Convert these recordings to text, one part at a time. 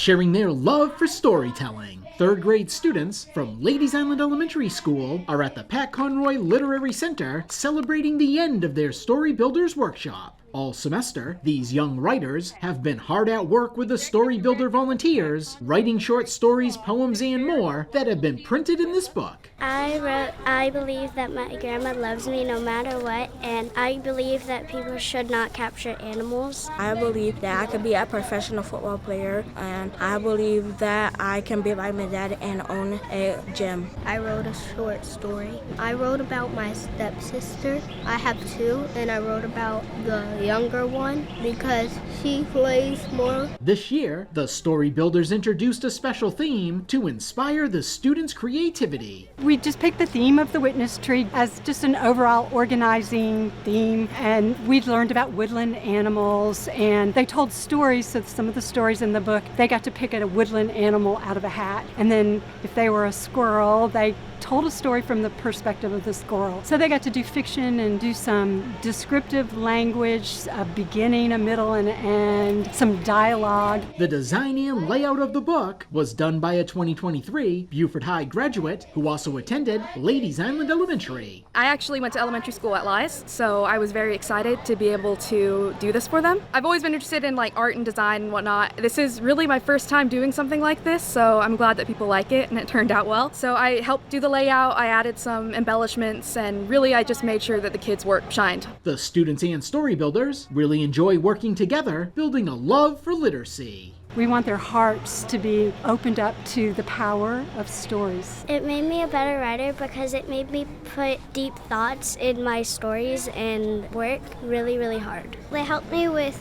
sharing their love for storytelling. Third grade students from Ladies Island Elementary School are at the Pat Conroy Literary Center celebrating the end of their Storybuilders workshop. All semester, these young writers have been hard at work with the Storybuilder volunteers, writing short stories, poems, and more that have been printed in this book. I believe that my grandma loves me no matter what, and I believe that people should not capture animals. I believe that I could be a professional football player, and I believe that I can be like my dad and own a gym. I wrote a short story. I wrote about my stepsister. I have two, and I wrote about the younger one because she plays more. This year, the Storybuilders introduced a special theme to inspire the students' creativity. We just picked the theme of the witness tree as just an overall organizing theme, and we learned about woodland animals, and they told stories. So some of the stories in the book, they got to pick a woodland animal out of a hat, and then if they were a squirrel, they told a story from the perspective of the squirrel. So they got to do fiction and do some descriptive language, a beginning, a middle, and an end, some dialogue. The design and layout of the book was done by a 2023 Beaufort High graduate who also attended Ladies Island Elementary. I actually went to elementary school at Lies, so I was very excited to be able to do this for them. I've always been interested in art and design and whatnot. This is really my first time doing something like this, so I'm glad that people like it and it turned out well. So I helped do the layout, I added some embellishments, and really I just made sure that the kids' work shined. The students and Storybuilders really enjoy working together, building a love for literacy. We want their hearts to be opened up to the power of stories. It made me a better writer because it made me put deep thoughts in my stories and work really, really hard. It helped me with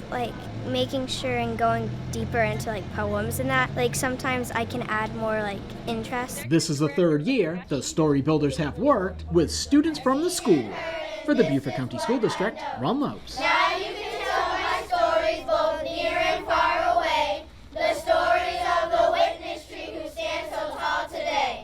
making sure and going deeper into poems and that. Sometimes I can add more interest. This is the third year the Storybuilders have worked with students from the school. For the Beaufort County School District, Ron Lopes.